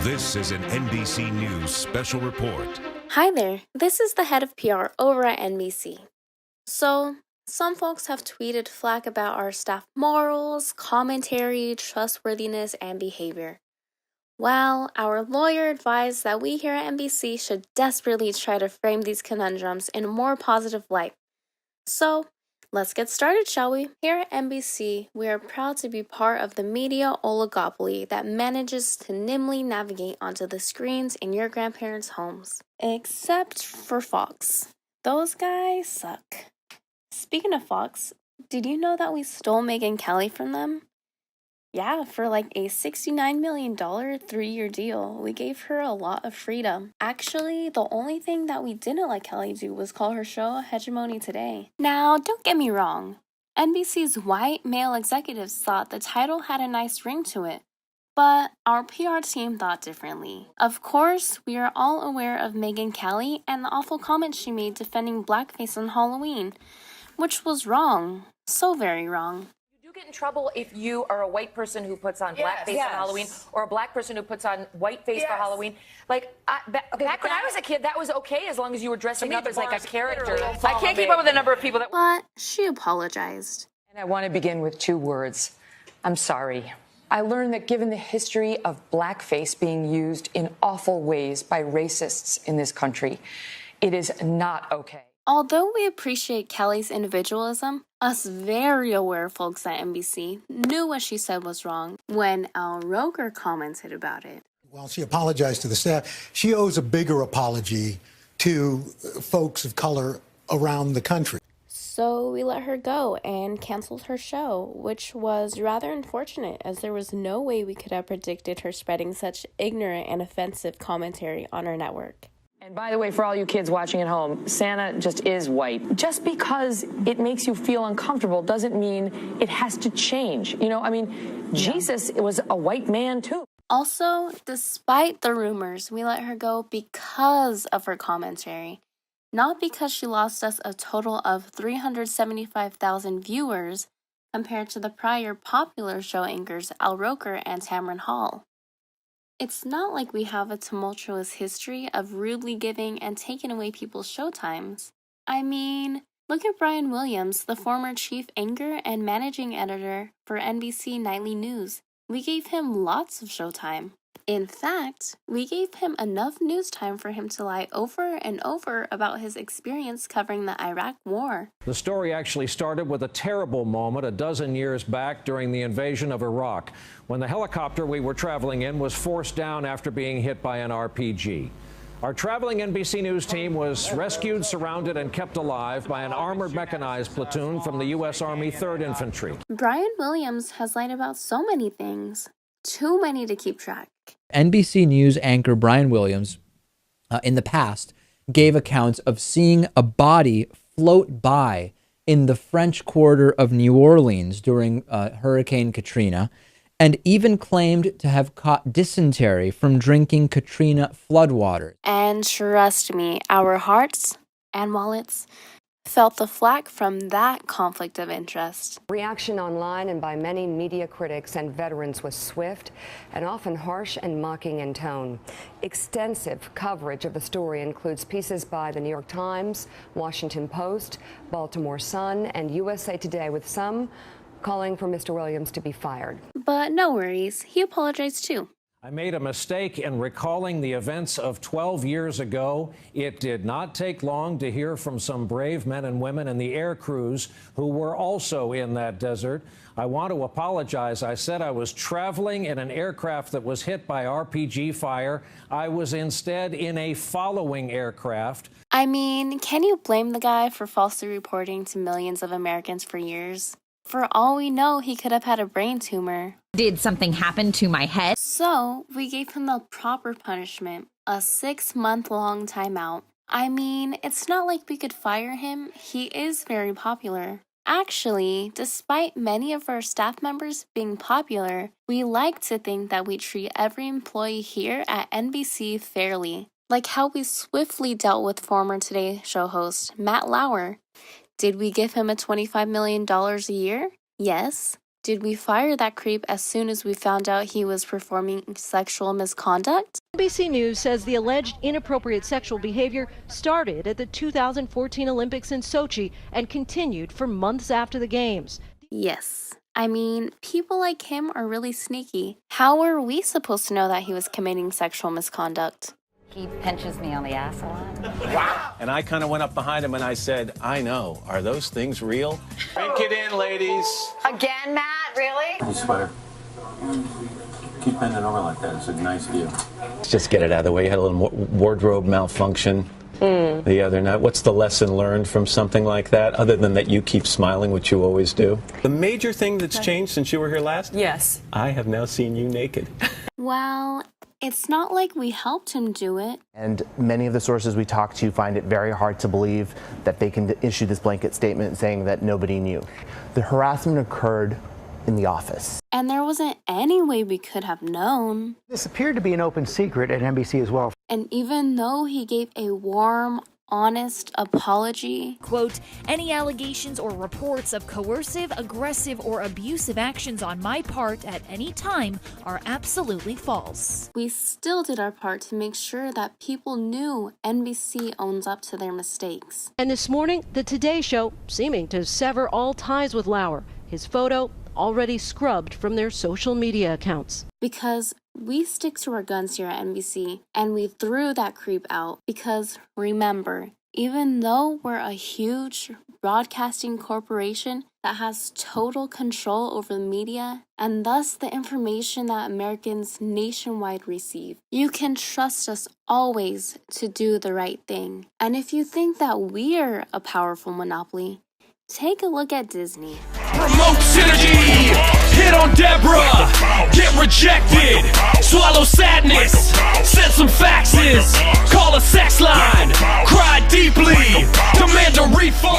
This is an NBC News special report. Hi there, this is the head of PR over at NBC. So, some folks have tweeted flack about our staff morals, commentary, trustworthiness, and behavior. Well, our lawyer advised that we here at NBC should desperately try to frame these conundrums in a more positive light. So, let's get started, shall we? Here at NBC, we are proud to be part of the media oligopoly that manages to nimbly navigate onto the screens in your grandparents' homes. Except for Fox. Those guys suck. Speaking of Fox, did you know that we stole Megyn Kelly from them? Yeah, for like a $69 million 3-year deal. We gave her a lot of freedom. Actually, the only thing that we didn't let Kelly do was call her show Hegemony Today. Now, don't get me wrong. NBC's white male executives thought the title had a nice ring to it. But our PR team thought differently. Of course, we are all aware of Megyn Kelly and the awful comments she made defending blackface on Halloween, which was wrong. So very wrong. You get in trouble if you are a white person who puts on blackface on Halloween, or a black person who puts on whiteface for Halloween. Like, back when I was a kid, that was okay as long as you were dressing up as like a character. I can't keep up with the number of people that... But she apologized. And I want to begin with 2 words. I'm sorry. I learned that given the history of blackface being used in awful ways by racists in this country, it is not okay. Although we appreciate Kelly's individualism, us very aware folks at NBC knew what she said was wrong when Al Roker commented about it. While she apologized to the staff, she owes a bigger apology to folks of color around the country. So we let her go and canceled her show, which was rather unfortunate as there was no way we could have predicted her spreading such ignorant and offensive commentary on our network. And by the way, for all you kids watching at home, Santa just is white. Just because it makes you feel uncomfortable doesn't mean it has to change. You know, I mean, Jesus was a white man too. Also, despite the rumors, we let her go because of her commentary. Not because she lost us a total of 375,000 viewers compared to the prior popular show anchors Al Roker and Tamron Hall. It's not like we have a tumultuous history of rudely giving and taking away people's showtimes. I mean, look at Brian Williams, the former chief anchor and managing editor for NBC Nightly News. We gave him lots of showtime. In fact, we gave him enough news time for him to lie over and over about his experience covering the Iraq War. The story actually started with a terrible moment a dozen years back during the invasion of Iraq, when the helicopter we were traveling in was forced down after being hit by an RPG. Our traveling NBC News team was rescued, surrounded, and kept alive by an armored mechanized platoon from the U.S. Army 3rd Infantry. Brian Williams has lied about so many things. Too many to keep track. NBC News anchor Brian Williams, in the past, gave accounts of seeing a body float by in the French Quarter of New Orleans during Hurricane Katrina, and even claimed to have caught dysentery from drinking Katrina floodwaters. And trust me, our hearts and wallets felt the flack from that conflict of interest. Reaction online and by many media critics and veterans was swift and often harsh and mocking in tone. Extensive coverage of the story includes pieces by the New York Times, Washington Post, Baltimore Sun, and USA Today, with some calling for Mr. Williams to be fired. But no worries, he apologized too. I made a mistake in recalling the events of 12 years ago. It did not take long to hear from some brave men and women in the air crews who were also in that desert. I want to apologize. I said I was traveling in an aircraft that was hit by RPG fire. I was instead in a following aircraft. I mean, can you blame the guy for falsely reporting to millions of Americans for years? For all we know, he could have had a brain tumor. Did something happen to my head? So, we gave him the proper punishment, a 6-month-long timeout. I mean, it's not like we could fire him. He is very popular. Actually, despite many of our staff members being popular, we like to think that we treat every employee here at NBC fairly. Like how we swiftly dealt with former Today Show host Matt Lauer. Did we give him a $25 million a year? Yes. Did we fire that creep as soon as we found out he was performing sexual misconduct? NBC News says the alleged inappropriate sexual behavior started at the 2014 Olympics in Sochi and continued for months after the games. Yes. I mean, people like him are really sneaky. How were we supposed to know that he was committing sexual misconduct? He pinches me on the ass a lot. Wow. And I kind of went up behind him and I said, I know. Are those things real? Drink it in, ladies. Again, Matt? Really? Hey, sweater. Keep bending over like that. It's a nice view. Let's just get it out of the way. You had a little wardrobe malfunction the other night. What's the lesson learned from something like that, other than that you keep smiling, which you always do? The major thing that's changed since you were here last? Yes. I have now seen you naked. Well, it's not like we helped him do it. And many of the sources we talked to find it very hard to believe that they can issue this blanket statement saying that nobody knew. The harassment occurred in the office. And there wasn't any way we could have known. This appeared to be an open secret at NBC as well. And even though he gave a warm, honest apology. Quote, any allegations or reports of coercive, aggressive, or abusive actions on my part at any time are absolutely false. We still did our part to make sure that people knew NBC owns up to their mistakes. And this morning, the Today Show seeming to sever all ties with Lauer. His photo already scrubbed from their social media accounts. Because we stick to our guns here at NBC, and we threw that creep out because, remember, even though we're a huge broadcasting corporation that has total control over the media, and thus the information that Americans nationwide receive, you can trust us always to do the right thing. And if you think that we're a powerful monopoly, take a look at Disney. Promote synergy, hit on Deborah, get rejected, swallow sadness, send some faxes, call a sex line, cry deeply, demand a refund.